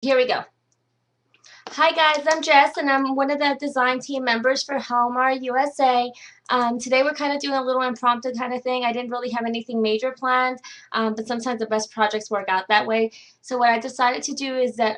Here we go. Hi guys, I'm Jess and I'm one of the design team members for Helmar USA. Today we're kind of doing a little impromptu kind of thing. I didn't really have anything major planned, but sometimes the best projects work out that way. So what I decided to do is that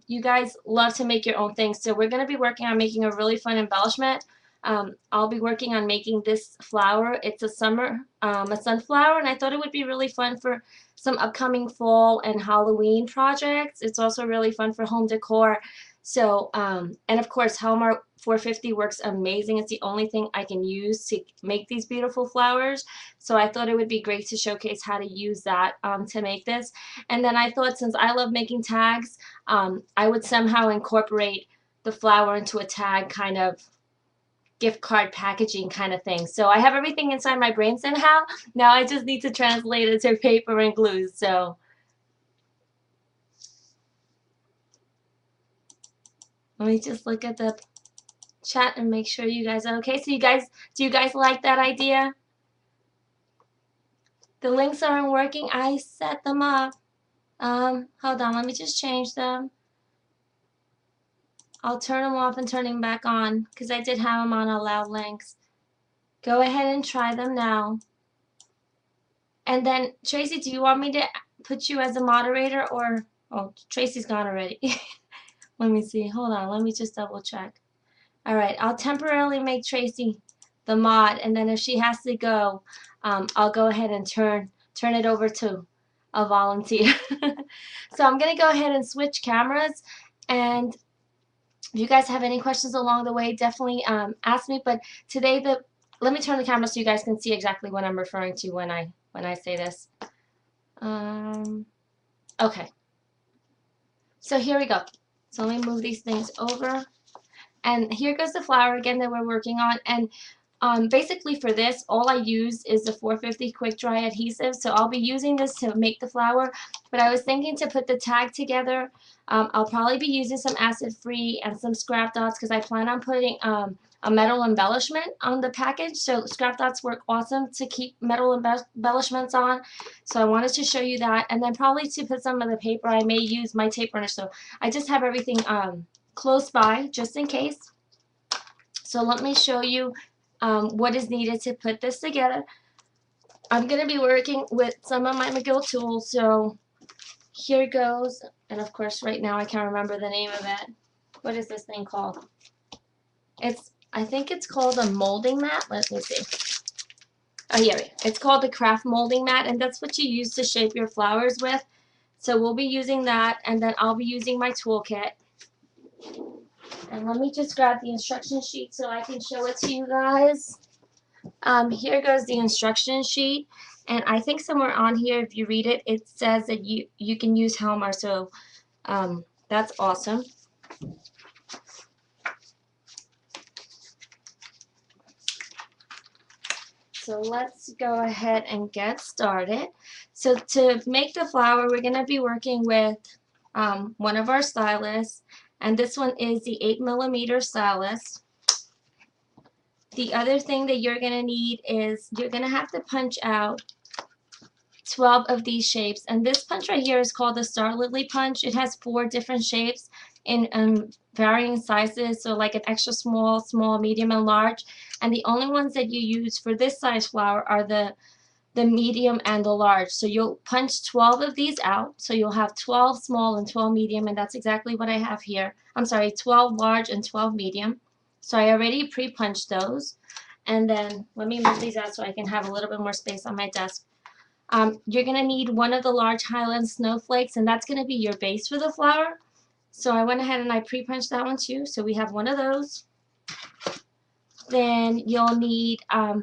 you guys love to make your own things. So we're going to be working on making a really fun embellishment. I'll be working on making this flower. It's a sunflower, and I thought it would be really fun for some upcoming fall and Halloween projects. It's also really fun for home decor. So, and of course, Helmar 450 works amazing. It's the only thing I can use to make these beautiful flowers. So I thought it would be great to showcase how to use that to make this. And then I thought since I love making tags, I would somehow incorporate the flower into a tag kind of gift card packaging kind of thing. So I have everything inside my brain somehow. Now I just need to translate it to paper and glue. So let me just look at the chat and make sure you guys are okay. So do you guys like that idea? The links aren't working. I set them up. Hold on, let me just change them. I'll turn them off and turn them back on because I did have them on allow links. Go ahead and try them now. And then, Tracy, do you want me to put you as a moderator or, oh, Tracy's gone already. Let me see. Hold on, let me just double check. All right, I'll temporarily make Tracy the mod, and then if she has to go, I'll go ahead and turn it over to a volunteer. So I'm gonna go ahead and switch cameras, and if you guys have any questions along the way, definitely ask me. But today, let me turn the camera so you guys can see exactly what I'm referring to when I say this. Okay, so here we go. So let me move these things over. And here goes the flower again that we're working on. And basically for this, all I use is the 450 quick dry adhesive. So I'll be using this to make the flower. But I was thinking to put the tag together. I'll probably be using some acid free and some scrap dots because I plan on putting a metal embellishment on the package. So scrap dots work awesome to keep metal embellishments on. So I wanted to show you that. And then probably to put some of the paper, I may use my tape runner. So I just have everything close by just in case. So let me show you what is needed to put this together. I'm going to be working with some of my McGill tools, so here goes. And of course right now I can't remember the name of it. What is this thing called? I think it's called a molding mat. Let me see. Oh, here we go. It's called the craft molding mat, and that's what you use to shape your flowers with. So we'll be using that, and then I'll be using my toolkit. And let me just grab the instruction sheet so I can show it to you guys. Here goes the instruction sheet, and I think somewhere on here, if you read it, it says that you can use Helmar, so that's awesome. So let's go ahead and get started. So to make the flower, we're going to be working with one of our stylists, and this one is the 8mm stylus. The other thing that you're going to need is you're going to have to punch out 12 of these shapes, and this punch right here is called the Star Lily punch. It has 4 different shapes in varying sizes, so like an extra small, small, medium, and large. And the only ones that you use for this size flower are the medium and the large. So you'll punch 12 of these out, so you'll have 12 small and 12 medium, and that's exactly what I have here. I'm sorry, 12 large and 12 medium. So I already pre-punched those. And then let me move these out so I can have a little bit more space on my desk. You're going to need one of the large Highland snowflakes, and that's going to be your base for the flower. So I went ahead and I pre-punched that one too. So we have one of those. Then you'll need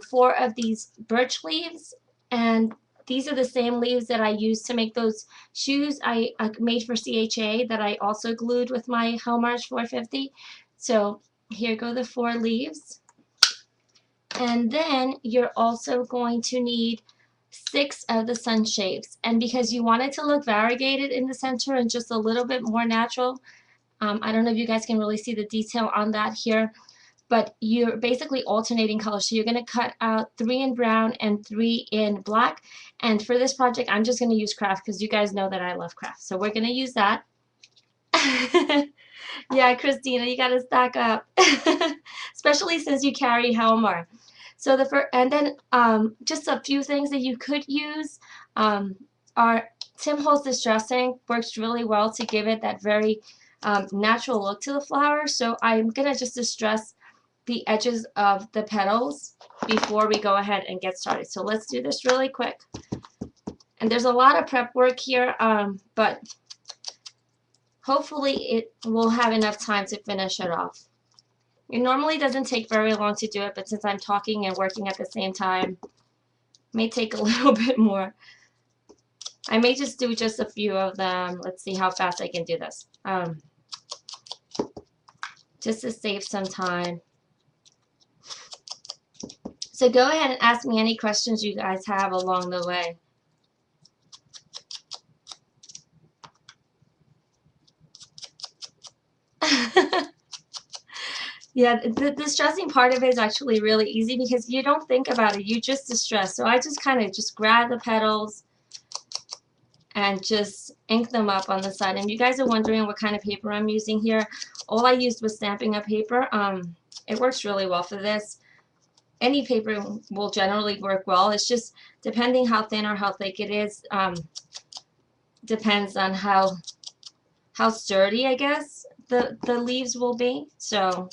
4 of these birch leaves, and these are the same leaves that I used to make those shoes I made for CHA that I also glued with my Helmar's 450. So here go the 4 leaves. And then you're also going to need 6 of the sun shapes. And because you want it to look variegated in the center and just a little bit more natural, I don't know if you guys can really see the detail on that here, but you're basically alternating colors. So you're going to cut out 3 in brown and 3 in black. And for this project, I'm just going to use craft because you guys know that I love craft. So we're going to use that. Yeah, Christina, you gotta stack up, especially since you carry Helmar. So the first, and then just a few things that you could use um, are Tim Holtz Distressing works really well to give it that very natural look to the flower. So I'm gonna just distress the edges of the petals before we go ahead and get started. So let's do this really quick. And there's a lot of prep work here, but hopefully it will have enough time to finish it off. It normally doesn't take very long to do it, but since I'm talking and working at the same time, it may take a little bit more. I may just do just a few of them. Let's see how fast I can do this. Just to save some time. So go ahead and ask me any questions you guys have along the way. Yeah, the distressing part of it is actually really easy because you don't think about it. You just distress. So I just kind of just grab the petals and just ink them up on the side. And you guys are wondering what kind of paper I'm using here. All I used was Stampin' Up! Paper. It works really well for this. Any paper will generally work well. It's just depending how thin or how thick it is. Depends on how sturdy, I guess, the leaves will be. So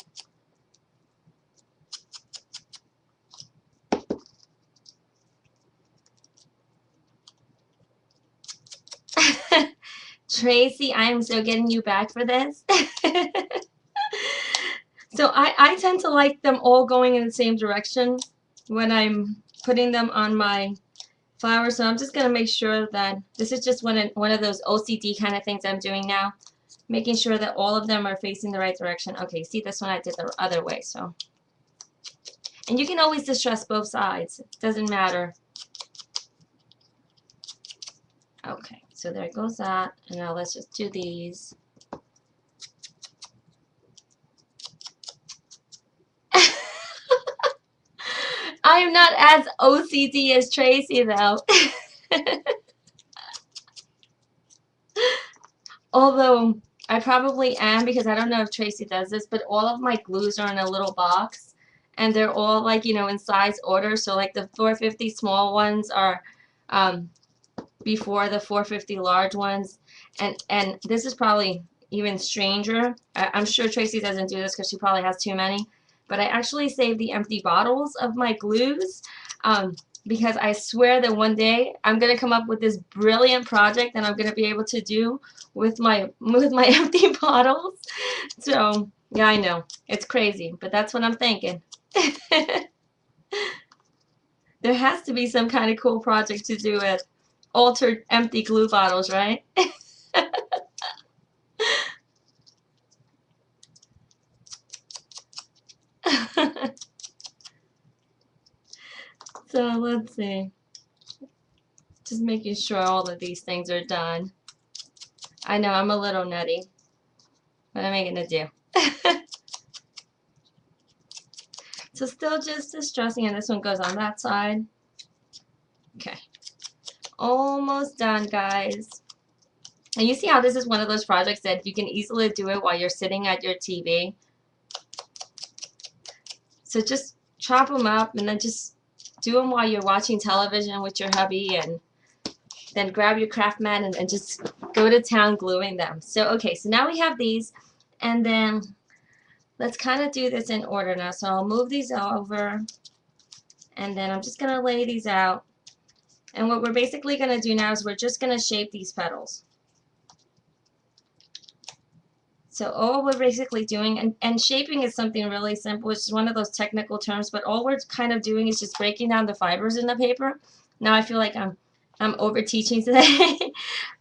Tracy, I am so getting you back for this. So I tend to like them all going in the same direction when I'm putting them on my flowers. So I'm just going to make sure that this is just one of those OCD kind of things I'm doing now. Making sure that all of them are facing the right direction. Okay, see this one I did the other way. So, and you can always distress both sides. It doesn't matter. Okay, so there goes that. And now let's just do these. I am not as OCD as Tracy, though. Although I probably am, because I don't know if Tracy does this, but all of my glues are in a little box. And they're all, like, you know, in size order. So, like, the 450 small ones are before the 450 large ones. And this is probably even stranger. I'm sure Tracy doesn't do this because she probably has too many. But I actually save the empty bottles of my glues because I swear that one day I'm going to come up with this brilliant project that I'm going to be able to do with my empty bottles. So, yeah, I know. It's crazy, but that's what I'm thinking. There has to be some kind of cool project to do with altered empty glue bottles, right? So let's see. Just making sure all of these things are done. I know I'm a little nutty. What am I gonna do? So still just distressing, and this one goes on that side. Okay. Almost done, guys. And you see how this is one of those projects that you can easily do it while you're sitting at your TV. So just chop them up and then just do them while you're watching television with your hubby, and then grab your craft mat and just go to town gluing them. So okay, so now we have these, and then let's kind of do this in order now. So I'll move these over, and then I'm just going to lay these out. And what we're basically going to do now is we're just going to shape these petals. So all we're basically doing, and shaping is something really simple, which is one of those technical terms, but all we're kind of doing is just breaking down the fibers in the paper. Now I feel like I'm over teaching today.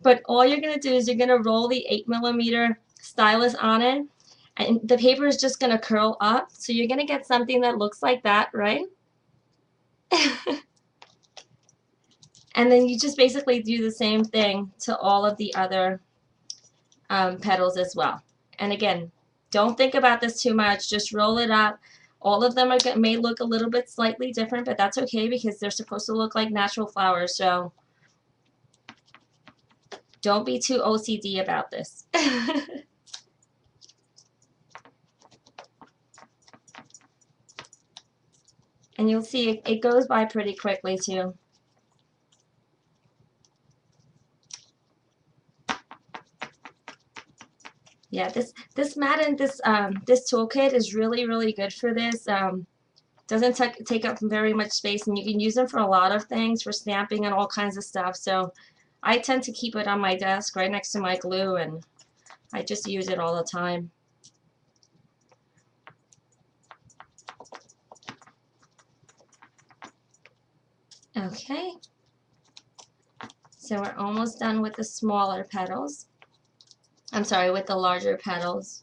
But all you're going to do is you're going to roll the 8mm stylus on it, and the paper is just going to curl up. So you're going to get something that looks like that, right? And then you just basically do the same thing to all of the other petals as well. And again, don't think about this too much. Just roll it up. All of them may look a little bit slightly different, but that's okay because they're supposed to look like natural flowers. So don't be too OCD about this. And you'll see it goes by pretty quickly too. Yeah, this mat and this toolkit is really good for this. Doesn't take up very much space, and you can use them for a lot of things, for stamping and all kinds of stuff. So I tend to keep it on my desk right next to my glue, and I just use it all the time. Okay, so we're almost done with the smaller petals. I'm sorry, with the larger petals.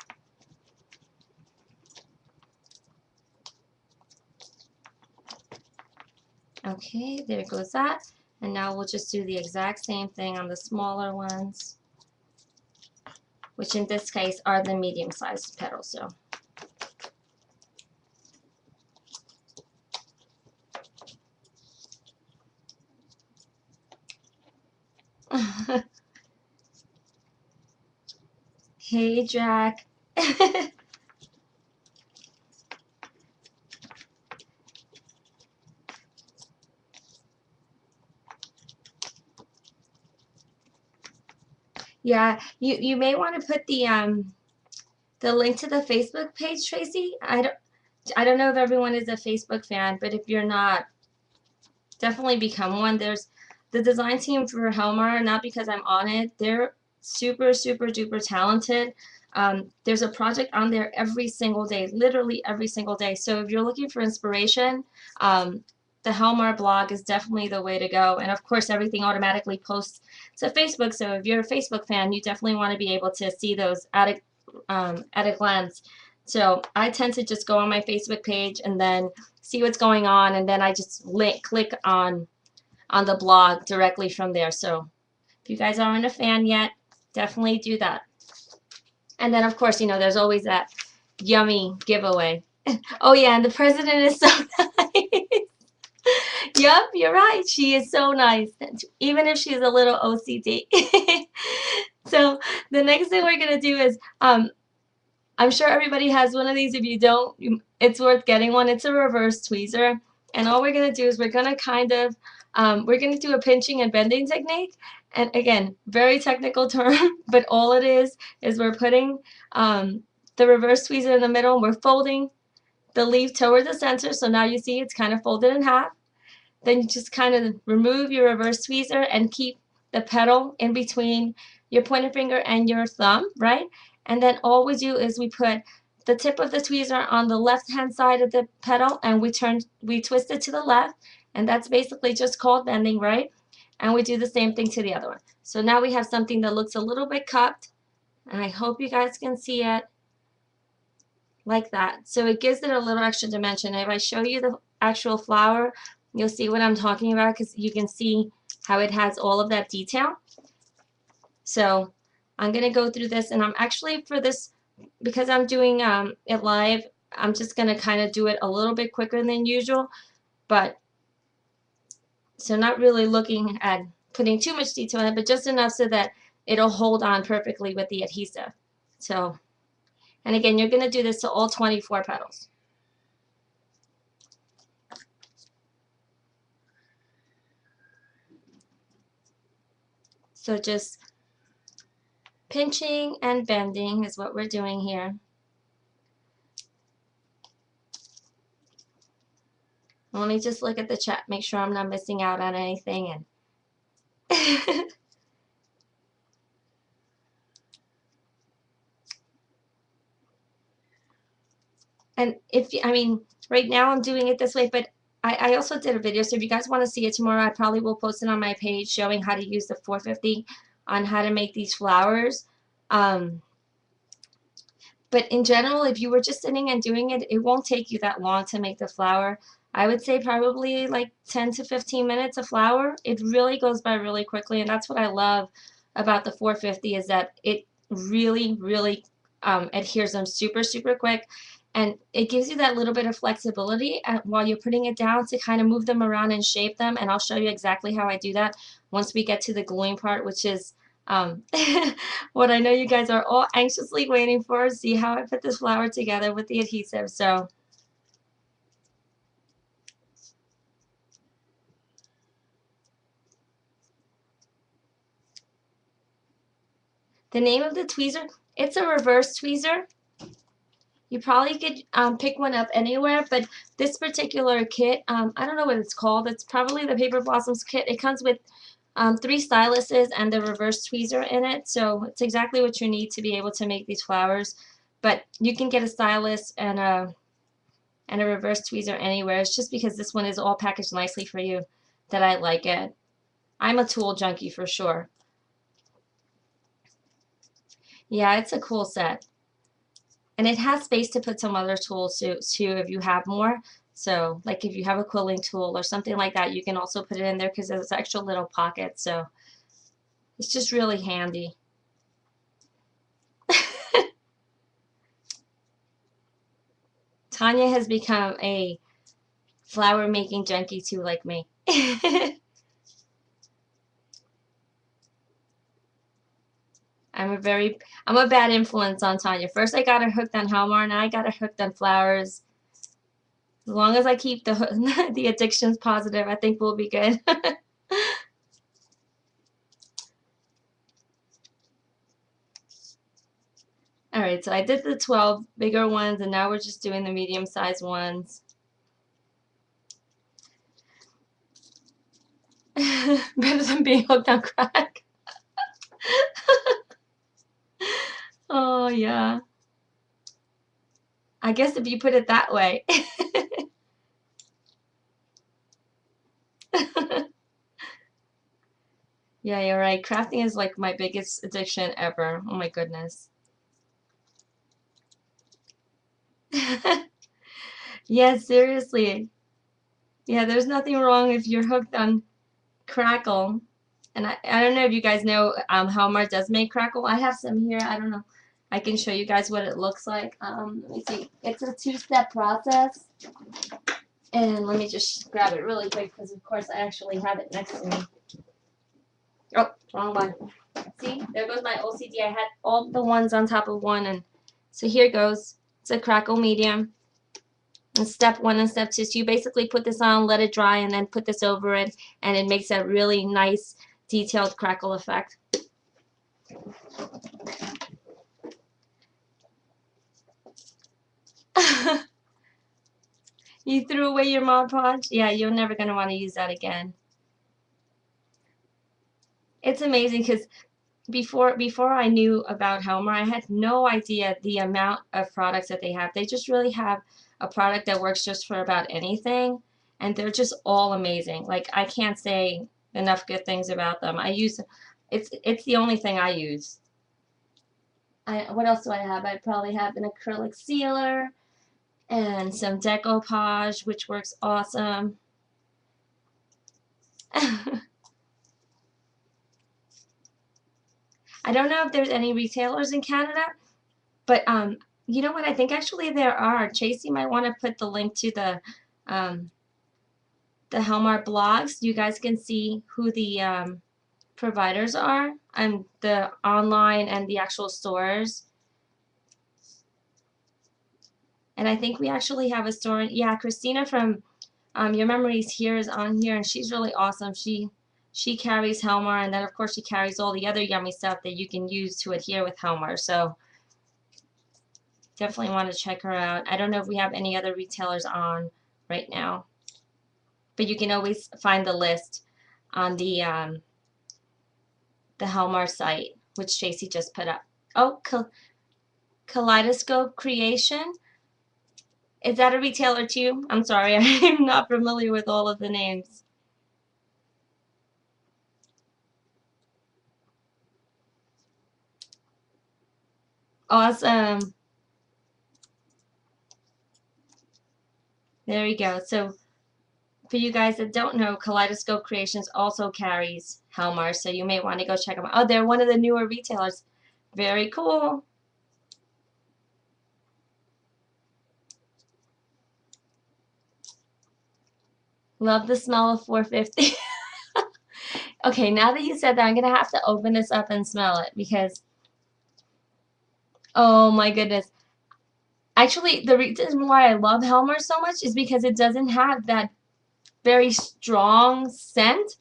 Okay, there goes that. And now we'll just do the exact same thing on the smaller ones, which in this case are the medium-sized petals. So hey, Jack. Yeah, you may want to put the link to the Facebook page, Tracy. I don't know if everyone is a Facebook fan, but if you're not, definitely become one. There's the design team for Helmar, not because I'm on it. They're super duper talented. There's a project on there every single day, literally every single day. So if you're looking for inspiration, the Helmar blog is definitely the way to go. And of course, everything automatically posts to Facebook. So if you're a Facebook fan, you definitely want to be able to see those at a glance. So I tend to just go on my Facebook page and then see what's going on, and then I just click on the blog directly from there. So if you guys aren't a fan yet, definitely do that. And then of course, you know, there's always that yummy giveaway. Oh yeah, and the president is so nice. Yep, you're right. She is so nice, even if she's a little OCD. So the next thing we're gonna do is I'm sure everybody has one of these. If you don't, it's worth getting one. It's a reverse tweezer. And all we're going to do is we're going to we're going to do a pinching and bending technique. And again, very technical term, but all it is we're putting the reverse tweezer in the middle, and we're folding the leaf toward the center. So now you see it's kind of folded in half. Then you just kind of remove your reverse tweezer and keep the petal in between your pointer finger and your thumb, right? And then all we do is we put the tip of the tweezer on the left hand side of the petal, and we twist it to the left, and that's basically just called bending, right? And we do the same thing to the other one. So now we have something that looks a little bit cupped, and I hope you guys can see it like that. So it gives it a little extra dimension. If I show you the actual flower, you'll see what I'm talking about, because you can see how it has all of that detail. So I'm going to go through this, and I'm actually, for this, because I'm doing it live, I'm just going to kind of do it a little bit quicker than usual, but so not really looking at putting too much detail in it, but just enough so that it'll hold on perfectly with the adhesive. So, and again, you're going to do this to all 24 petals. So just pinching and bending is what we're doing here. Let me just look at the chat, make sure I'm not missing out on anything. And and if I mean, right now I'm doing it this way, but I also did a video, so if you guys want to see it tomorrow, I probably will post it on my page showing how to use the 450 on how to make these flowers. But in general, if you were just sitting and doing it, it won't take you that long to make the flower. I would say probably like 10 to 15 minutes a flower. It really goes by really quickly, and that's what I love about the 450 is that it really adheres them super quick, and it gives you that little bit of flexibility while you're putting it down to kind of move them around and shape them, and I'll show you exactly how I do that once we get to the gluing part, which is what I know you guys are all anxiously waiting for. See how I put this flower together with the adhesive. So The name of the tweezer, it's a reverse tweezer. You probably could pick one up anywhere, but this particular kit, I don't know what it's called. It's probably the Paper Blossoms kit. It comes with 3 styluses and the reverse tweezer in it, so it's exactly what you need to be able to make these flowers. But you can get a stylus and a reverse tweezer anywhere. It's just because this one is all packaged nicely for you that I like it. I'm a tool junkie for sure. Yeah, it's a cool set. And it has space to put some other tools too if you have more. So like if you have a quilling tool or something like that, you can also put it in there because there's extra little pockets. So it's just really handy. Tanya has become a flower making junkie too, like me. I'm a bad influence on Tanya. First I got her hooked on Helmar, now I got her hooked on flowers. As long as I keep the the addictions positive, I think we'll be good. Alright, so I did the 12 bigger ones, and now we're just doing the medium-sized ones. Better than being hooked on crack. Oh, yeah. I guess if you put it that way. Yeah, you're right. Crafting is like my biggest addiction ever. Oh my goodness. Yeah, seriously. Yeah, there's nothing wrong if you're hooked on Crackle. And I don't know if you guys know Helmar does make Crackle. I have some here. I don't know. I can show you guys what it looks like. Let me see. It's a 2-step process. And let me just grab it really quick because, of course, I actually have it next to me. Oh, wrong one. See, there goes my OCD. I had all the ones on top of one. And so here goes. It's a Crackle medium. And step 1 and step 2. So you basically put this on, let it dry, and then put this over it. And it makes a really nice, detailed crackle effect. You threw away your Mod Podge? Yeah, you're never going to want to use that again. It's amazing because before I knew about Helmar, I had no idea the amount of products that they have. They just really have a product that works just for about anything, and they're just all amazing. Like, I can't say enough good things about them. It's the only thing I use. What else do I have? I probably have an acrylic sealer and some decoupage, which works awesome. I don't know if there's any retailers in Canada, but you know what? I think actually there are. Tracy might want to put the link to the Helmar blogs. You guys can see who the providers are and the online and the actual stores. And I think we actually have a store. Yeah, Christina from Your Memories Here is on here, and she's really awesome. She carries Helmar, and then of course she carries all the other yummy stuff that you can use to adhere with Helmar. So definitely want to check her out. I don't know if we have any other retailers on right now, but you can always find the list on the Helmar site, which Tracy just put up. Oh, Kaleidoscope Creation. Is that a retailer too? I'm sorry, I'm not familiar with all of the names. Awesome. There we go. So for you guys that don't know, Kaleidoscope Creations also carries Helmar, so you may want to go check them out. Oh, they're one of the newer retailers. Very cool. Love the smell of 450. Okay, now that you said that, I'm going to have to open this up and smell it because, oh my goodness. Actually, the reason why I love Helmar so much is because it doesn't have that very strong scent.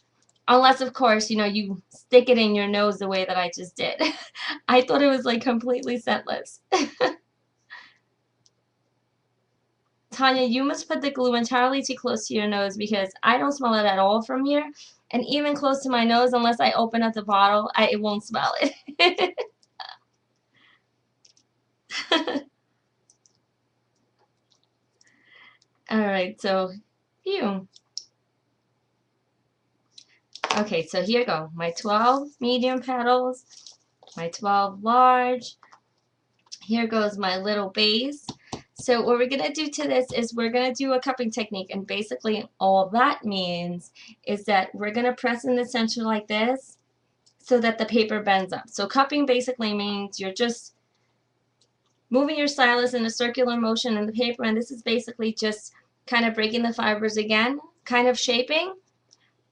Unless, of course, you know, you stick it in your nose the way that I just did. I thought it was like completely scentless. Tanya, you must put the glue entirely too close to your nose because I don't smell it at all from here. And even close to my nose, unless I open up the bottle, it won't smell it. All right, so, phew. Okay, so here go. My 12 medium petals, my 12 large. Here goes my little base. So what we're going to do to this is we're going to do a cupping technique, and basically all that means is that we're going to press in the center like this so that the paper bends up. So cupping basically means you're just moving your stylus in a circular motion in the paper, and this is basically just kind of breaking the fibers again, kind of shaping,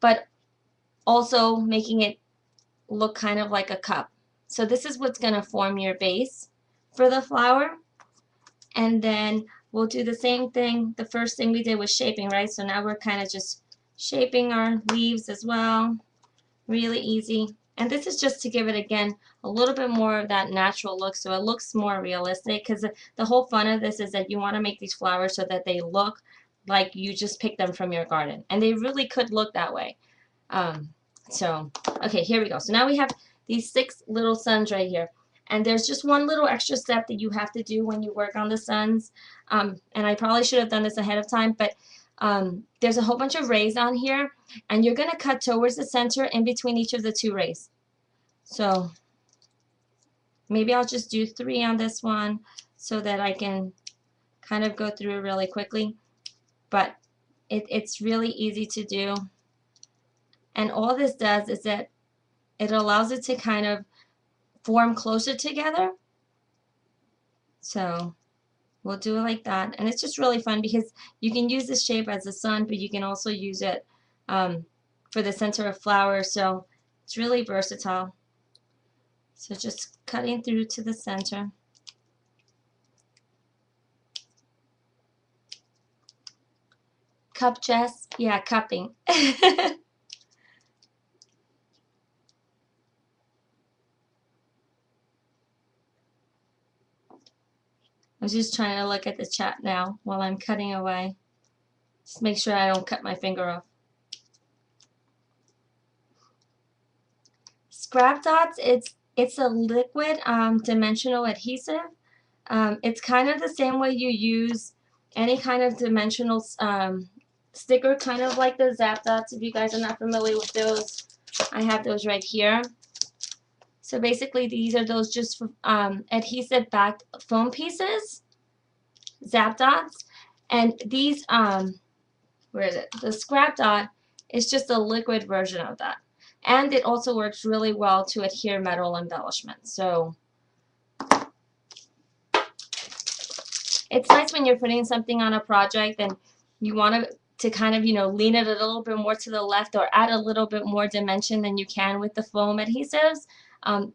but also making it look kind of like a cup. So this is what's going to form your base for the flower. And then we'll do the same thing. The first thing we did was shaping, right? So now we're kind of just shaping our leaves as well. Really easy. And this is just to give it, again, a little bit more of that natural look so it looks more realistic, because the whole fun of this is that you want to make these flowers so that they look like you just picked them from your garden. And they really could look that way. So, okay, here we go. So now we have these 6 little suns right here. And there's just one little extra step that you have to do when you work on the suns. And I probably should have done this ahead of time, but there's a whole bunch of rays on here, and you're going to cut towards the center in between each of the 2 rays. So maybe I'll just do 3 on this one so that I can kind of go through it really quickly. But it's really easy to do. And all this does is that it allows it to kind of form closer together. So we'll do it like that. And it's just really fun because you can use this shape as a sun, but you can also use it for the center of flowers. So it's really versatile. So just cutting through to the center. Cup, Jess? Yeah, cupping. I was just trying to look at the chat now while I'm cutting away. Just make sure I don't cut my finger off. Scrap Dots, it's a liquid dimensional adhesive. It's kind of the same way you use any kind of dimensional sticker, kind of like the Zap Dots. If you guys are not familiar with those, I have those right here. So basically these are those just adhesive backed foam pieces, Zap Dots. And these, where is it? The Scrap Dot is just a liquid version of that. And it also works really well to adhere metal embellishment. So it's nice when you're putting something on a project and you want to kind of, you know, lean it a little bit more to the left or add a little bit more dimension than you can with the foam adhesives.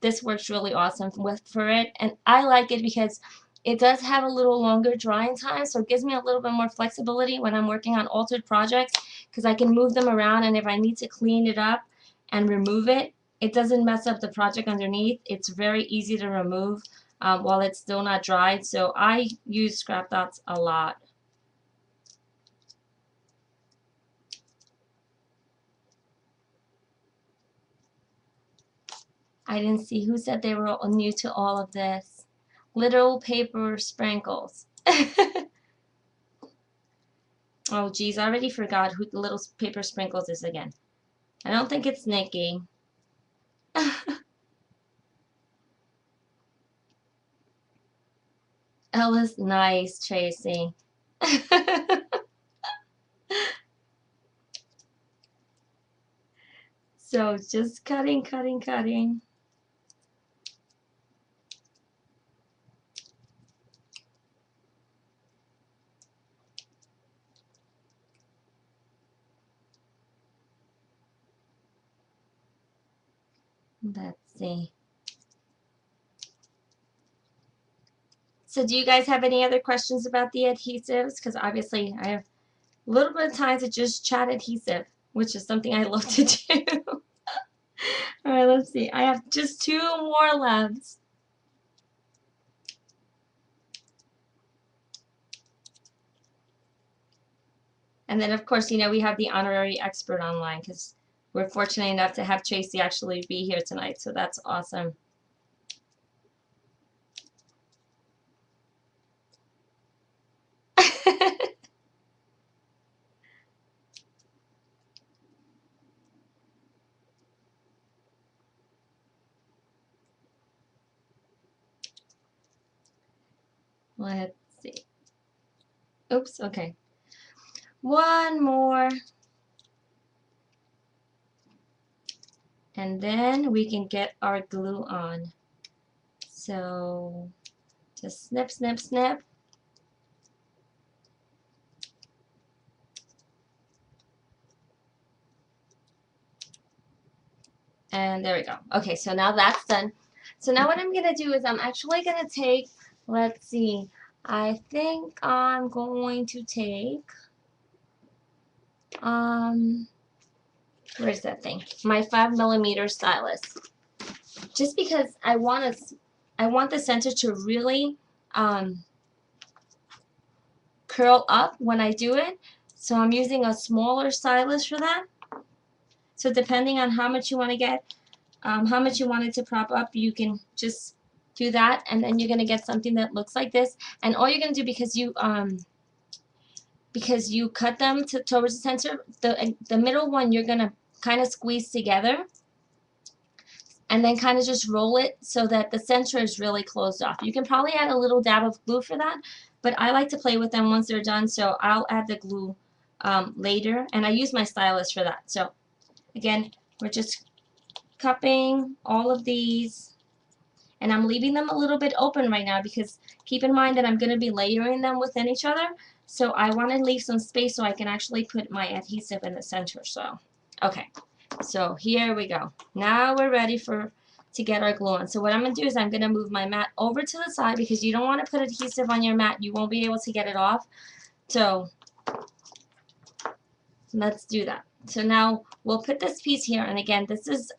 This works really awesome for it. And I like it because it does have a little longer drying time, so it gives me a little bit more flexibility when I'm working on altered projects, because I can move them around, and if I need to clean it up and remove it, it doesn't mess up the project underneath. It's very easy to remove while it's still not dried. So I use Scrap Dots a lot. I didn't see who said they were new to all of this. Little paper sprinkles. Oh geez, I already forgot who the little paper sprinkles is again. I don't think it's Nikki. Ellis, nice, Tracy. So just cutting, cutting, cutting. Let's see. So do you guys have any other questions about the adhesives? Because obviously I have a little bit of time to just chat adhesive. which is something I love to do. All right, let's see. I have just 2 more left. And then, of course, you know, we have the honorary expert online because we're fortunate enough to have Tracy actually be here tonight. So that's awesome. Let's see. Oops, okay. One more. And then we can get our glue on. So just snip, snip, snip. And there we go. Okay, so now that's done. So now what I'm going to do is I'm actually going to take, let's see, I think I'm going to take, where's that thing? My 5mm stylus. Just because I want the center to really curl up when I do it. So I'm using a smaller stylus for that. So depending on how much you want to get, how much you want it to prop up, you can just do that, and then you're going to get something that looks like this. And all you're going to do, because you cut them towards the center, the middle one you're going to kind of squeeze together and then kind of just roll it so that the center is really closed off. You can probably add a little dab of glue for that, but I like to play with them once they're done, so I'll add the glue later, and I use my stylus for that. So again, we're just cupping all of these, and I'm leaving them a little bit open right now because keep in mind that I'm going to be layering them within each other, so I want to leave some space so I can actually put my adhesive in the center. So okay, so here we go. Now we're ready to get our glue on. So what I'm going to do is I'm going to move my mat over to the side because you don't want to put adhesive on your mat. You won't be able to get it off. So let's do that. So now we'll put this piece here, and again, this is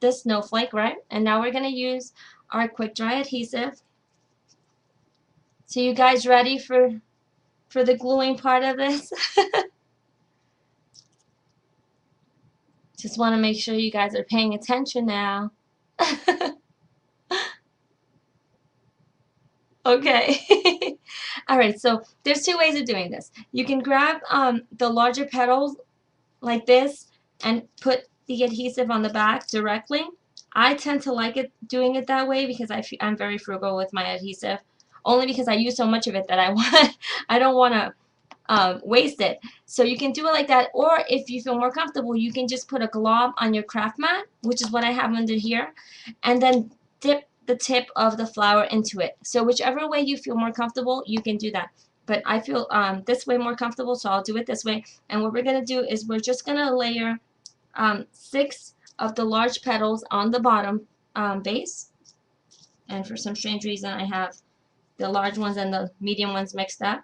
this snowflake, right? And now we're going to use our quick dry adhesive. So you guys ready for the gluing part of this? Just want to make sure you guys are paying attention now. Okay. All right, so there's 2 ways of doing this. You can grab the larger petals like this and put the adhesive on the back directly. I tend to like it doing it that way because I'm very frugal with my adhesive, only because I use so much of it that I don't want to waste it. So you can do it like that, or if you feel more comfortable, you can just put a glob on your craft mat, which is what I have under here, and then dip the tip of the flower into it. So whichever way you feel more comfortable, you can do that. But I feel this way more comfortable, so I'll do it this way. And what we're going to do is we're just going to layer 6 of the large petals on the bottom base. And for some strange reason, I have the large ones and the medium ones mixed up.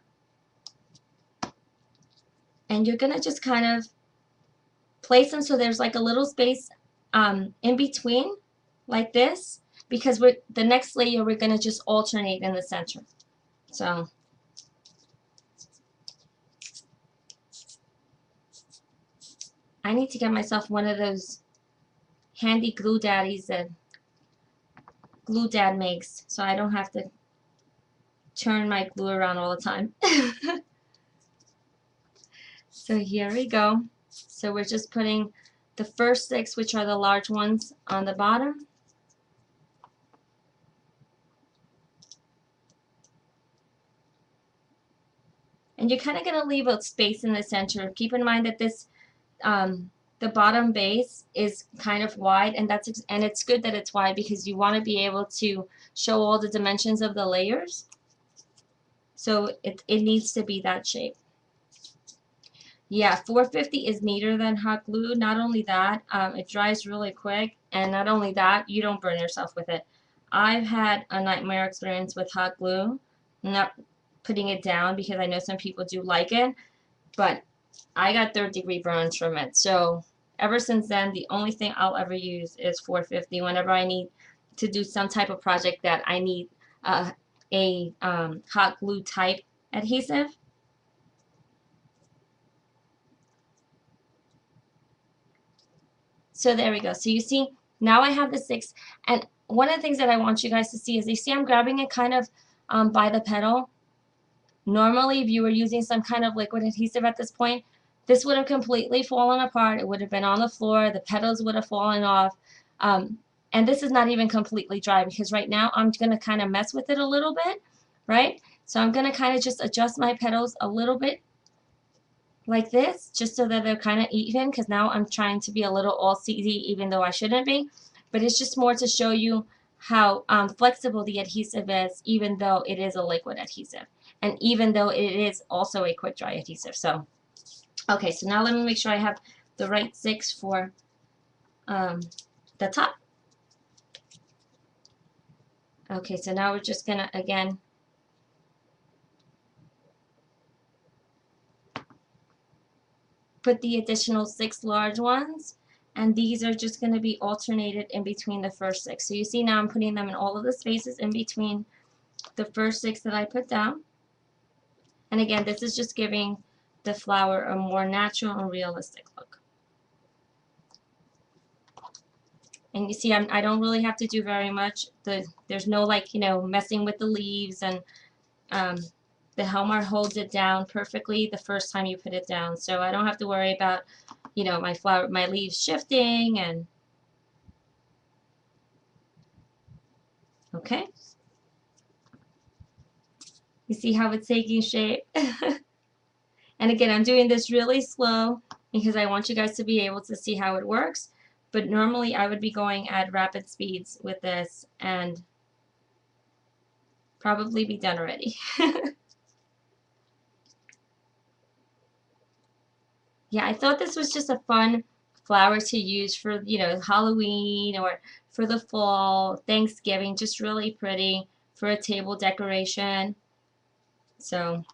And you're going to just kind of place them so there's like a little space in between, like this, because the next layer we're going to just alternate in the center. So I need to get myself one of those handy glue daddies that Glue Dad makes, so I don't have to turn my glue around all the time. So here we go. So we're just putting the first 6, which are the large ones, on the bottom. And you're kind of going to leave a space in the center. Keep in mind that this, the bottom base is kind of wide, and it's good that it's wide because you want to be able to show all the dimensions of the layers. So it needs to be that shape. Yeah, 450 is neater than hot glue. Not only that, it dries really quick, and not only that, you don't burn yourself with it. I've had a nightmare experience with hot glue, not putting it down because I know some people do like it, but I got third-degree burns from it. So ever since then, the only thing I'll ever use is 450 whenever I need to do some type of project that I need a hot glue type adhesive. So there we go. So you see, now I have the 6. And one of the things that I want you guys to see is you see I'm grabbing it kind of by the petal. Normally, if you were using some kind of liquid adhesive at this point, this would have completely fallen apart. It would have been on the floor. The petals would have fallen off. And this is not even completely dry because right now I'm going to kind of mess with it a little bit, right? So I'm going to kind of just adjust my petals a little bit like this, just so that they're kind of even, because now I'm trying to be a little all-seedy even though I shouldn't be. But it's just more to show you how flexible the adhesive is, even though it is a liquid adhesive. And even though it is also a quick dry adhesive. So, okay, so now let me make sure I have the right 6 for the top. Okay, so now we're just gonna, again, put the additional 6 large ones, and these are just going to be alternated in between the first 6. So you see now I'm putting them in all of the spaces in between the first 6 that I put down. And again, this is just giving the flower a more natural and realistic look. And you see, I don't really have to do very much. There's no, like, you know, messing with the leaves, and the Helmar holds it down perfectly the first time you put it down. So I don't have to worry about, you know, my leaves shifting. And okay, you see how it's taking shape. And again, I'm doing this really slow because I want you guys to be able to see how it works. But normally I would be going at rapid speeds with this and probably be done already. Yeah, I thought this was just a fun flower to use for, you know, Halloween or for the fall, Thanksgiving, just really pretty for a table decoration. So,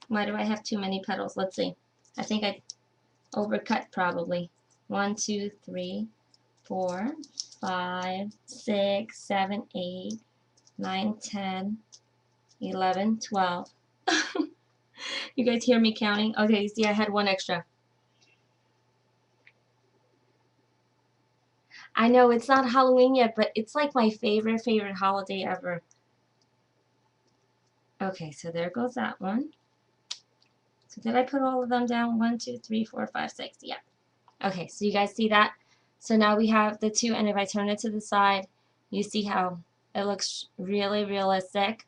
why do I have too many petals? Let's see. I think I overcut probably. 1, 2, 3, 4, 5, 6, 7, 8, 9, 10, 11, 12. You guys hear me counting? Okay, you see I had one extra. I know it's not Halloween yet, but it's like my favorite holiday ever. Okay, so there goes that one. So did I put all of them down? 1, 2, 3, 4, 5, 6. Yeah. Okay, so you guys see that? So now we have the 2, and if I turn it to the side, you see how it looks really realistic.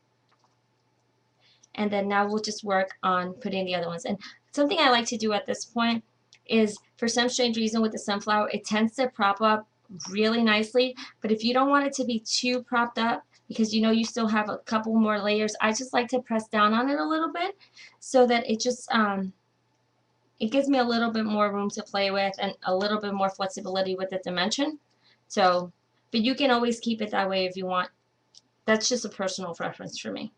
And then now we'll just work on putting the other ones. And something I like to do at this point is, for some strange reason with the sunflower, it tends to prop up really nicely. But if you don't want it to be too propped up, because you know you still have a couple more layers, I just like to press down on it a little bit so that it just it gives me a little bit more room to play with and a little bit more flexibility with the dimension. So, but you can always keep it that way if you want. That's just a personal preference for me.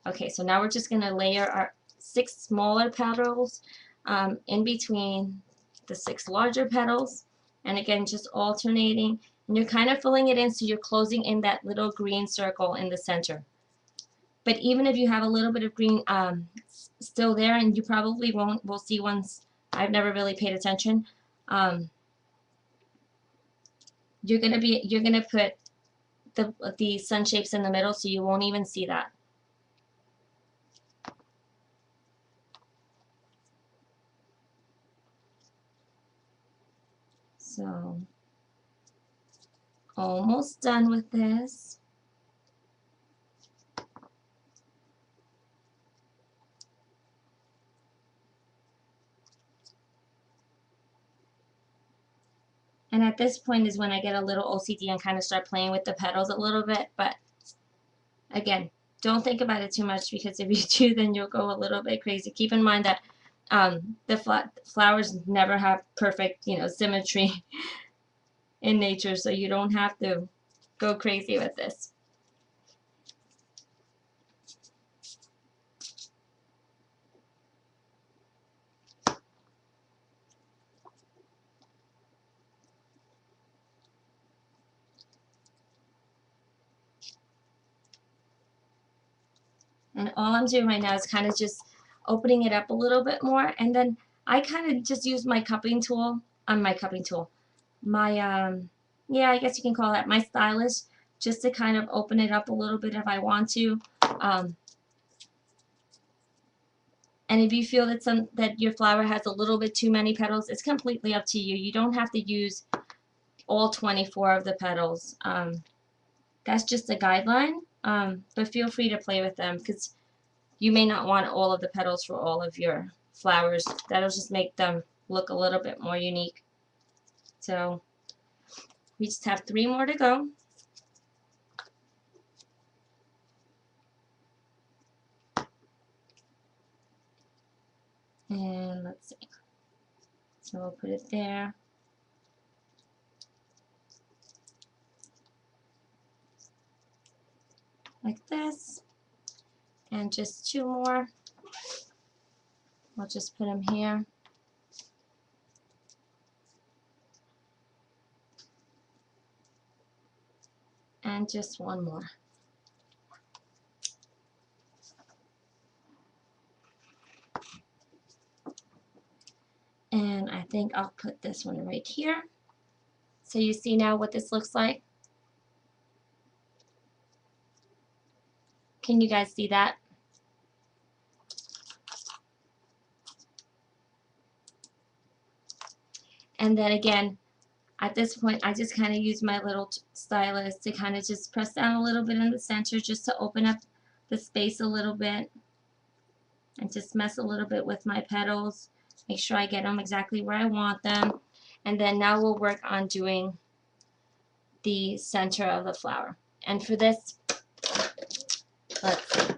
Okay, so now we're just going to layer our 6 smaller petals in between the 6 larger petals. And again, just alternating. And you're kind of filling it in so you're closing in that little green circle in the center. But even if you have a little bit of green still there, and you probably will see once, I've never really paid attention, you're gonna put the sun shapes in the middle, so you won't even see that. So, almost done with this. And at this point is when I get a little OCD and kind of start playing with the petals a little bit. But again, don't think about it too much, because if you do, then you'll go a little bit crazy. Keep in mind that the flowers never have perfect, you know, symmetry in nature, so you don't have to go crazy with this. And all I'm doing right now is kind of just opening it up a little bit more, and then I kind of just use my cupping tool, my yeah, I guess you can call that my stylus, just to kind of open it up a little bit if I want to. And if you feel that your flower has a little bit too many petals, it's completely up to you. You don't have to use all 24 of the petals. That's just a guideline, but feel free to play with them because you may not want all of the petals for all of your flowers. That'll just make them look a little bit more unique. So we just have 3 more to go. And let's see. So we'll put it there. Like this. And just 2 more. We'll just put them here. And just 1 more. And I think I'll put this one right here. So you see now what this looks like? Can you guys see that? And then again, at this point, I just kind of use my little stylus to kind of just press down a little bit in the center just to open up the space a little bit and just mess a little bit with my petals. Make sure I get them exactly where I want them. And then now we'll work on doing the center of the flower. And for this, let's see.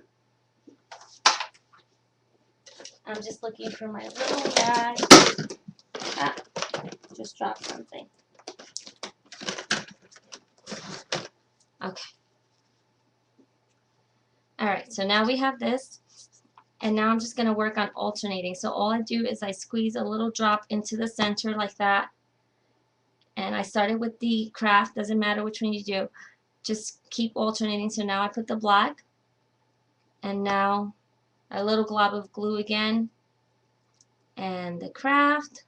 I'm just looking for my little bag. Ah, just dropped something. Okay. Alright, so now we have this. And now I'm just going to work on alternating. So all I do is I squeeze a little drop into the center like that. And I started with the craft. Doesn't matter which one you do. Just keep alternating. So now I put the black. And now a little glob of glue again. And the craft.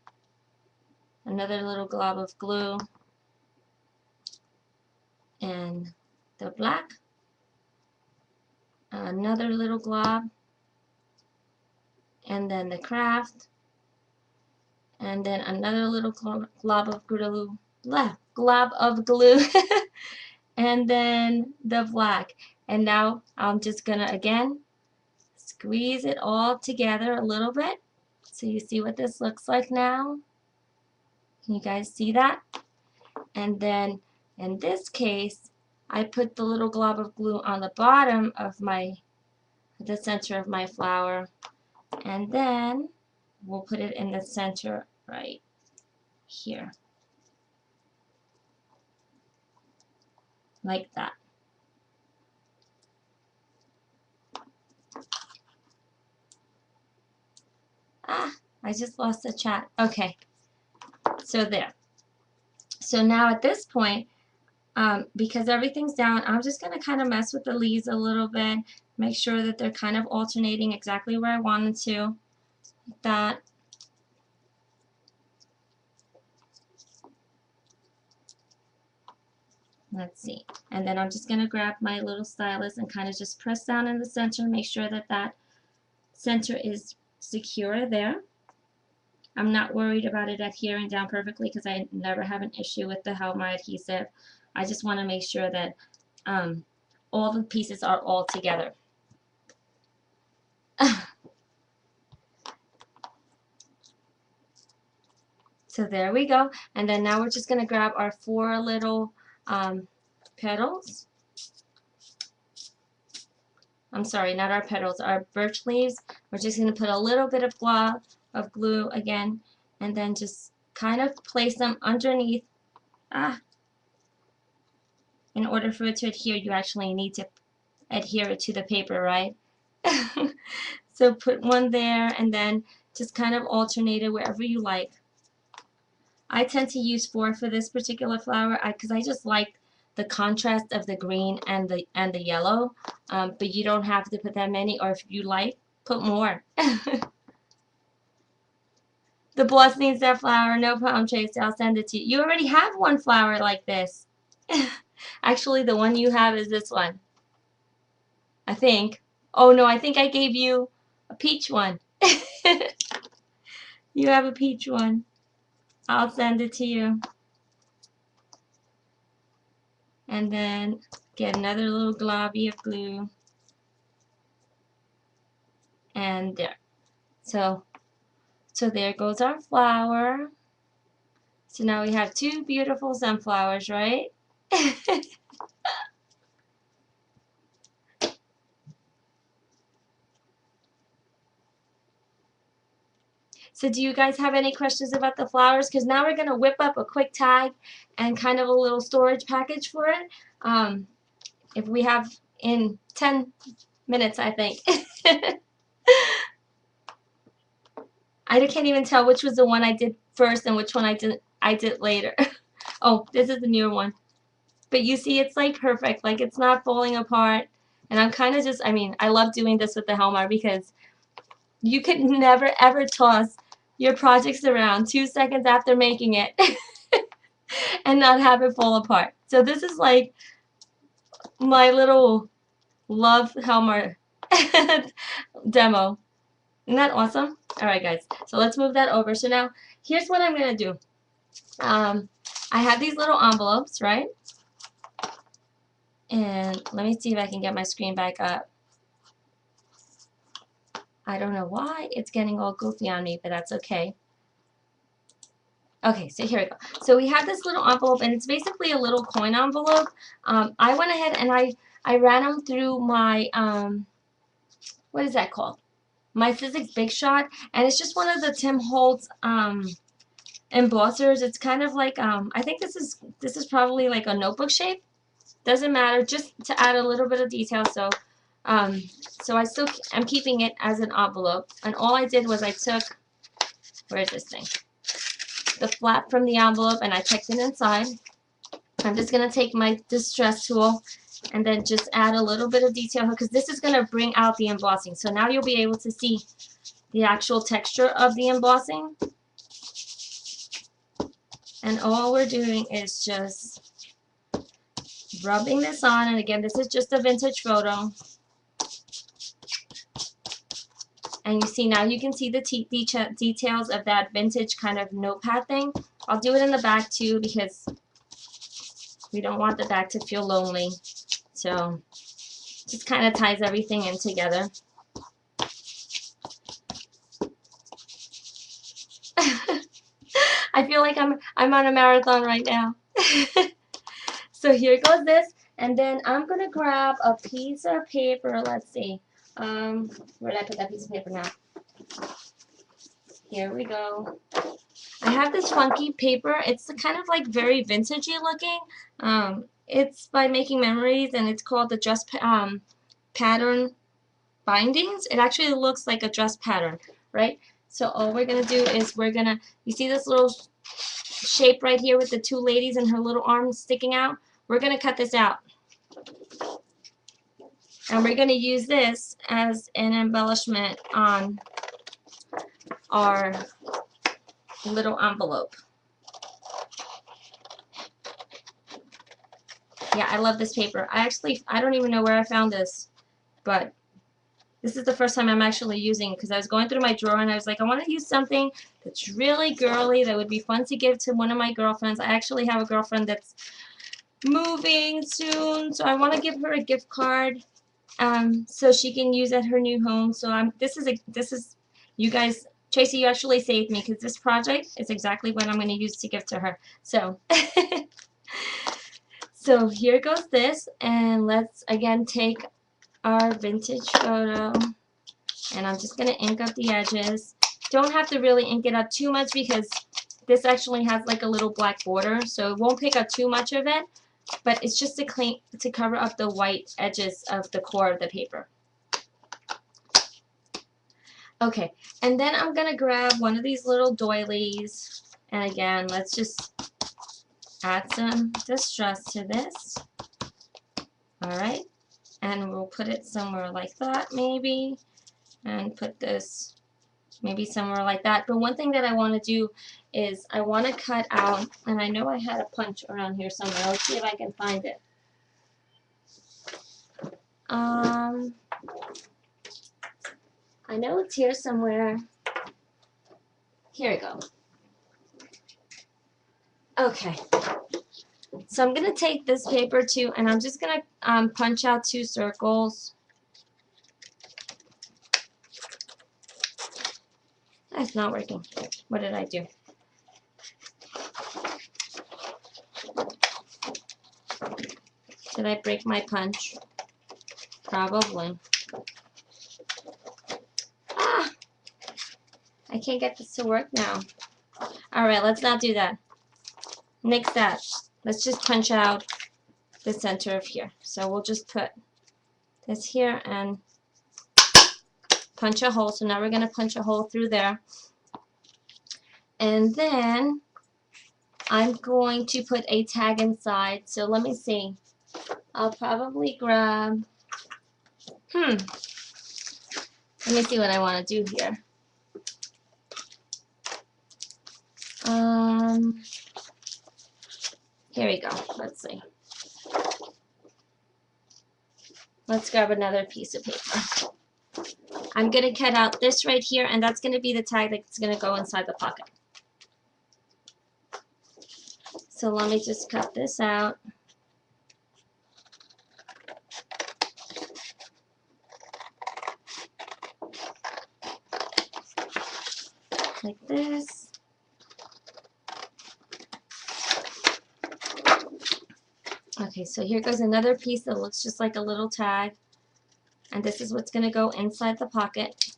Another little glob of glue. And the black. Another little glob. And then the craft. And then another little glob of glue. Glob of glue. And then the black. And now I'm just gonna again squeeze it all together a little bit so you see what this looks like now. Can you guys see that? And then in this case I put the little glob of glue on the bottom of the center of my flower, and then we'll put it in the center right here like that. I just lost the chat. Okay, so there. So now at this point, because everything's down, I'm just going to kind of mess with the leaves a little bit, make sure that they're kind of alternating exactly where I want them to, like that. Let's see. And then I'm just going to grab my little stylus and kind of just press down in the center, make sure that that center is secure there. I'm not worried about it adhering down perfectly because I never have an issue with the Helmar adhesive. I just want to make sure that all the pieces are all together. So there we go. And then now we're just going to grab our 4 little petals. I'm sorry, not our petals, our birch leaves. We're just going to put a little bit of glob of glue again, and then just kind of place them underneath. In order for it to adhere, you actually need to adhere it to the paper, right? So put one there, and then just kind of alternate it wherever you like. I tend to use 4 for this particular flower because I just like the contrast of the green and the yellow, but you don't have to put that many, or if you like, put more. The boss needs that flower. No problem, Tracy. I'll send it to you. You already have one flower like this. Actually, the one you have is this one, I think. Oh no, I think I gave you a peach one. You have a peach one. I'll send it to you. And then get another little globby of glue. And there. So there goes our flower. So now we have two beautiful sunflowers, right? So do you guys have any questions about the flowers? Because now we're going to whip up a quick tag and kind of a little storage package for it. If we have in 10 minutes, I think. I can't even tell which was the one I did first and which one I did later. Oh, this is the newer one. But you see, it's like perfect. Like, it's not falling apart. And I'm kind of just, I mean, I love doing this with the Helmar because you could never ever toss your projects around 2 seconds after making it and not have it fall apart. So this is like my little love Helmar demo. Isn't that awesome? Alright guys, so let's move that over. So now, here's what I'm going to do. I have these little envelopes, right? And let me see if I can get my screen back up. I don't know why it's getting all goofy on me, but that's okay. Okay, so here we go. So we have this little envelope, and it's basically a little coin envelope. I went ahead and I ran them through my, what is that called? My Physics Big Shot, and it's just one of the Tim Holtz embossers. It's kind of like, I think this is probably like a notebook shape. Doesn't matter, just to add a little bit of detail. So I still am keeping it as an envelope, and all I did was I took, where is this thing? The flap from the envelope, and I tucked it inside. I'm just going to take my distress tool and then just add a little bit of detail because this is going to bring out the embossing. So now you'll be able to see the actual texture of the embossing. And all we're doing is just rubbing this on. And again, this is just a vintage photo. And you see, now you can see the details of that vintage kind of notepad thing. I'll do it in the back too because we don't want the back to feel lonely. So just kind of ties everything in together. I feel like I'm on a marathon right now. So here goes this, and then I'm gonna grab a piece of paper. Let's see. Where did I put that piece of paper now? Here we go. I have this funky paper. It's kind of like very vintagey looking. It's by Making Memories, and it's called the dress pattern bindings. It actually looks like a dress pattern, right? So all we're gonna do is you see this little shape right here with the two ladies and her little arms sticking out? We're gonna cut this out. And we're going to use this as an embellishment on our little envelope. Yeah, I love this paper. I don't even know where I found this, but this is the first time I'm actually using it because I was going through my drawer and I was like, I want to use something that's really girly that would be fun to give to one of my girlfriends. I actually have a girlfriend that's moving soon, so I want to give her a gift card. So she can use at her new home. So this is you guys, Tracy, you actually saved me because this project is exactly what I'm going to use to give to her. So so here goes this, and let's again take our vintage photo, and I'm just going to ink up the edges. Don't have to really ink it up too much because this actually has like a little black border, so it won't pick up too much of it. But it's just to cover up the white edges of the core of the paper. Okay, and then I'm going to grab one of these little doilies, and again, let's just add some distress to this. Alright, and we'll put it somewhere like that maybe, and put this maybe somewhere like that. But one thing that I want to do is I want to cut out, and I know I had a punch around here somewhere. Let's see if I can find it. I know it's here somewhere. Here we go. Okay. So I'm going to take this paper too, and I'm just going to punch out 2 circles. That's not working. What did I do? Did I break my punch? Probably. Ah! I can't get this to work now. Alright, let's not do that. Nix that. Let's just punch out the center of here. So we'll just put this here and punch a hole. So now we're going to punch a hole through there. And then I'm going to put a tag inside. So let me see. I'll probably grab, let me see what I want to do here. Here we go. Let's see. Let's grab another piece of paper. I'm going to cut out this right here, and that's going to be the tag that's going to go inside the pocket. So let me just cut this out. Like this. Okay, so here goes another piece that looks just like a little tag. And this is what's going to go inside the pocket.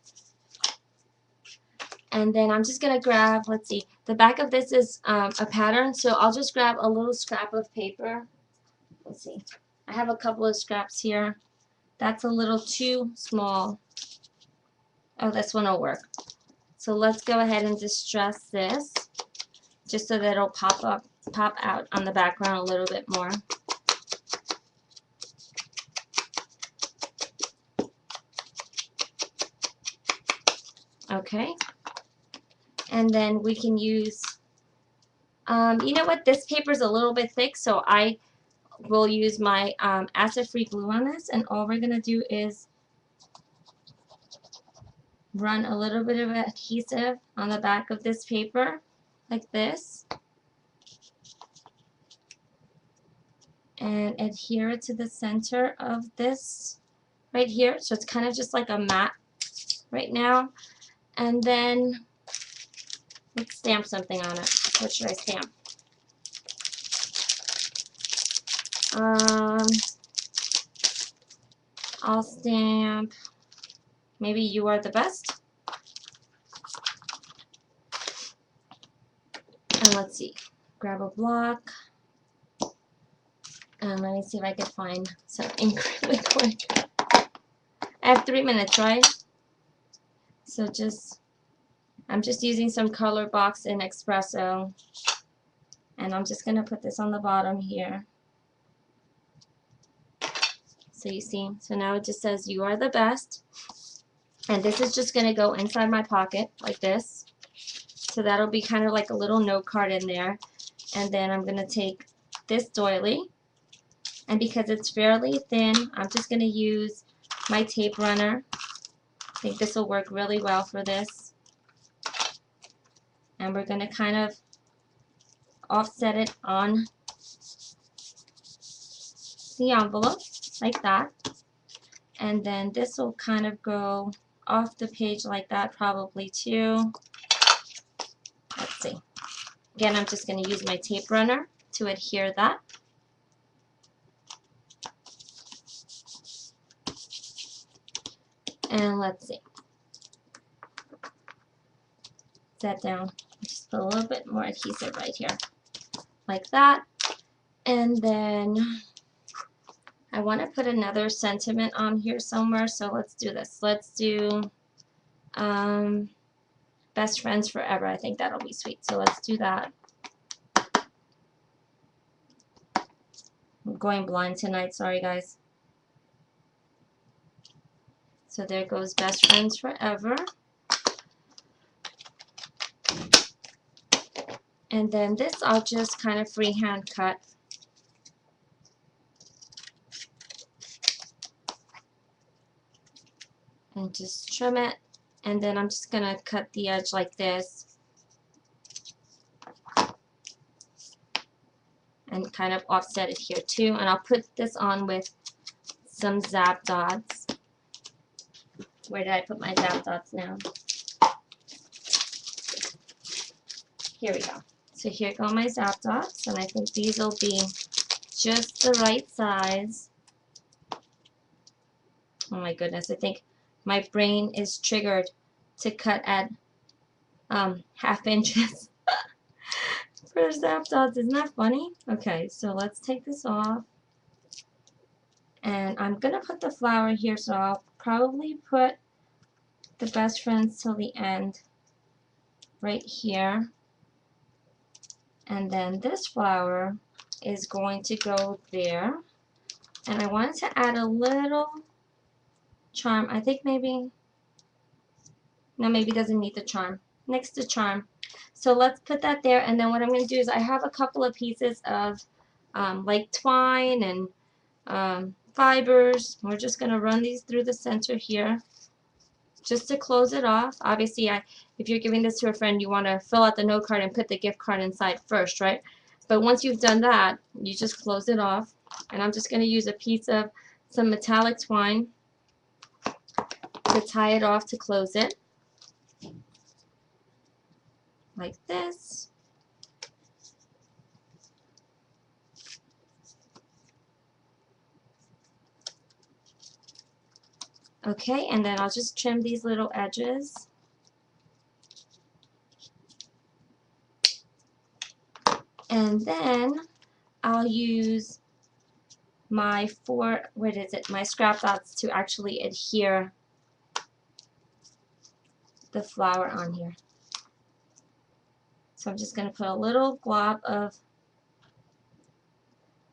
And then I'm just going to grab, let's see, the back of this is a pattern, so I'll just grab a little scrap of paper. Let's see, I have a couple of scraps here. That's a little too small. Oh, this one will work. So let's go ahead and distress this, just so that it'll pop out on the background a little bit more. Okay. And then we can use, you know what, this paper is a little bit thick, so I will use my acid-free glue on this, and all we're going to do is run a little bit of adhesive on the back of this paper, like this, and adhere it to the center of this right here, so it's kind of just like a mat right now. And then let's stamp something on it. What should I stamp? I'll stamp maybe "You Are the Best." And let's see, grab a block, and let me see if I can find some ink really quick. I have 3 minutes, right? So I'm just using some color box in espresso, and I'm just gonna put this on the bottom here. So you see, so now it just says "You Are the Best," and this is just gonna go inside my pocket like this. So that'll be kind of like a little note card in there. And then I'm gonna take this doily, and because it's fairly thin, I'm just gonna use my tape runner. I think this will work really well for this. And we're gonna kind of offset it on the envelope like that. And then this will kind of go off the page like that probably too. Let's see. Again, I'm just going to use my tape runner to adhere that. And let's see. Set down just a little bit more adhesive right here. Like that. And then I want to put another sentiment on here somewhere, so let's do this. Let's do "Best Friends Forever." I think that'll be sweet. So let's do that. I'm going blind tonight, sorry guys. So there goes Best Friends Forever. And then this I'll just kind of freehand cut. And just trim it. And then I'm just going to cut the edge like this. And kind of offset it here too. And I'll put this on with some zap dots. Where did I put my zap dots now? Here we go. So here go my zap dots. And I think these will be just the right size. Oh my goodness, I think my brain is triggered to cut at ½ inches for zap dots. Isn't that funny? Okay, so let's take this off. And I'm going to put the flower here, so I'll probably put the Best Friends till the end right here. And then this flower is going to go there. And I wanted to add a little charm. I think maybe, no, maybe it doesn't need the charm. Next to charm. So let's put that there. And then what I'm going to do is I have a couple of pieces of like twine and fibers. We're just going to run these through the center here just to close it off. Obviously, if you're giving this to a friend, you want to fill out the note card and put the gift card inside first, right? But once you've done that, you just close it off. And I'm just going to use a piece of some metallic twine to tie it off to close it. Like this. Okay, and then I'll just trim these little edges. And then I'll use my my scrap dots to actually adhere the flower on here. So I'm just going to put a little glob of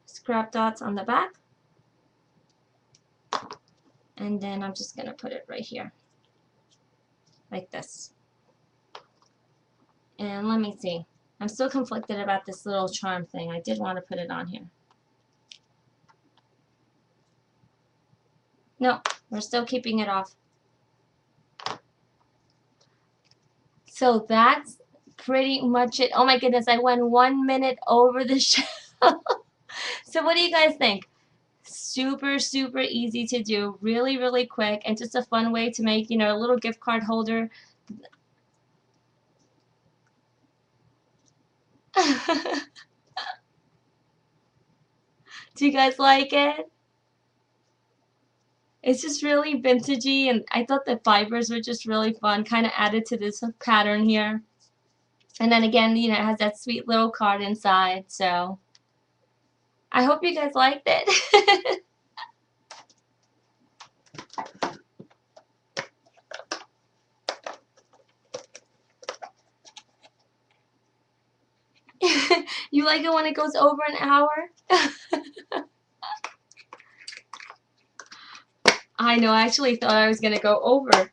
scrap dots on the back. And then I'm just going to put it right here. Like this. And let me see. I'm still conflicted about this little charm thing. I did want to put it on here. No, we're still keeping it off. So that's pretty much it. Oh my goodness, I went 1 minute over the show. So what do you guys think? Super, super easy to do. Really, really quick. And just a fun way to make, you know, a little gift card holder. Do you guys like it? It's just really vintagey, and I thought the fibers were just really fun, kind of added to this pattern here. And then again, you know, it has that sweet little card inside, so I hope you guys liked it. You like it when it goes over an hour? I know, I actually thought I was going to go over.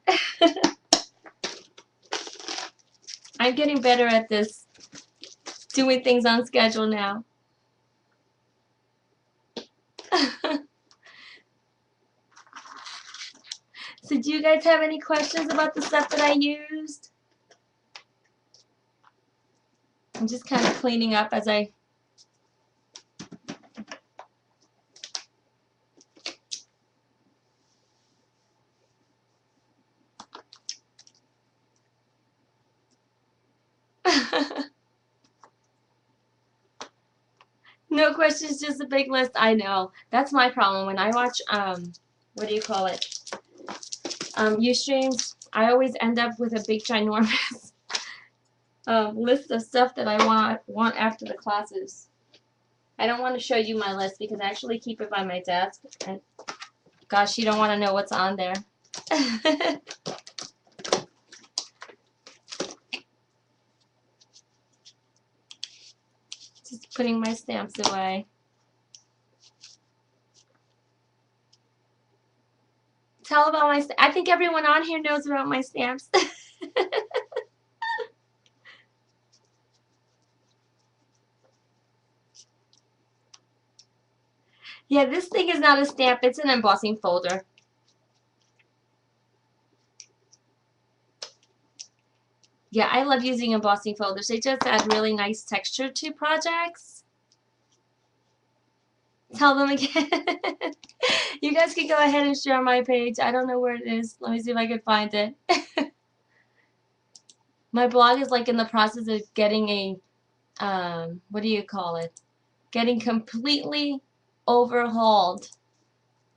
I'm getting better at this, doing things on schedule now. So do you guys have any questions about the stuff that I used? I'm just kind of cleaning up as I... No questions, just a big list. I know. That's my problem. When I watch, what do you call it? Ustreams, I always end up with a big ginormous list of stuff that I want after the classes. I don't want to show you my list because I actually keep it by my desk. And gosh, you don't want to know what's on there. Just putting my stamps away. Tell about my, I think everyone on here knows about my stamps. Yeah, this thing is not a stamp, it's an embossing folder. Yeah, I love using embossing folders. They just add really nice texture to projects. Tell them again. You guys can go ahead and share my page. I don't know where it is. Let me see if I can find it. My blog is like in the process of getting a, what do you call it? Getting completely overhauled.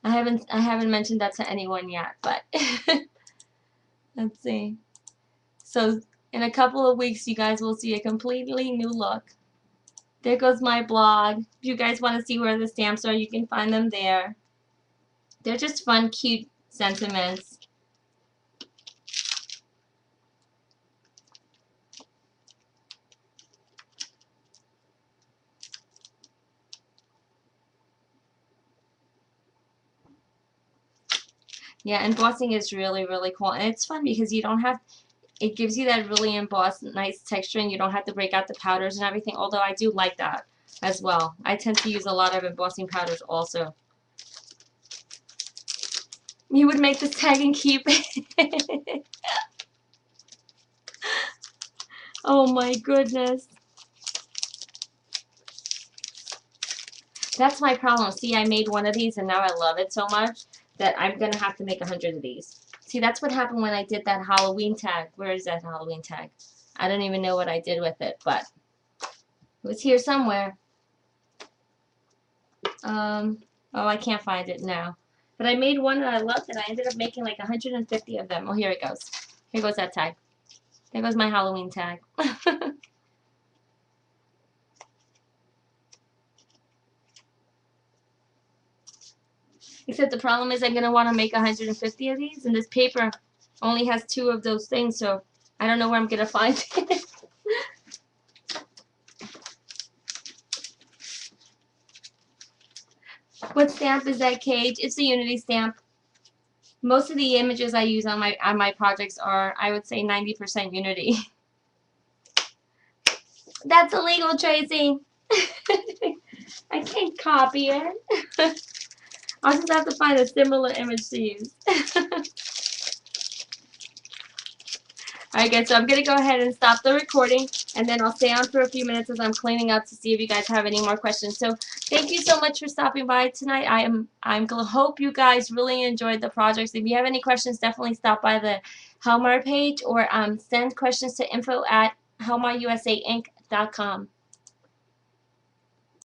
I haven't mentioned that to anyone yet, but let's see. So in a couple of weeks, you guys will see a completely new look. There goes my blog. If you guys want to see where the stamps are, you can find them there. They're just fun, cute sentiments. Yeah, embossing is really, really cool. And it's fun because you don't have, it gives you that really embossed, nice texture, and you don't have to break out the powders and everything, although I do like that as well. I tend to use a lot of embossing powders also. You would make this tag and keep it. Oh my goodness. That's my problem. See, I made one of these and now I love it so much that I'm going to have to make 100 of these. See, that's what happened when I did that Halloween tag. Where is that Halloween tag? I don't even know what I did with it, but it was here somewhere. Oh, I can't find it now. But I made one that I loved and I ended up making like 150 of them. Oh, here it goes. Here goes that tag. There goes my Halloween tag. Except the problem is I'm going to want to make 150 of these, and this paper only has 2 of those things, so I don't know where I'm going to find it. What stamp is that, Cage? It's the Unity stamp. Most of the images I use on my projects are, I would say, 90% Unity. That's illegal, Tracy. I can't copy it. I'll just have to find a similar image to use. Alright guys, so I'm going to go ahead and stop the recording, and then I'll stay on for a few minutes as I'm cleaning up to see if you guys have any more questions. So thank you so much for stopping by tonight. I'm going to hope you guys really enjoyed the projects. If you have any questions, definitely stop by the Helmar page or send questions to info@helmarusainc.com.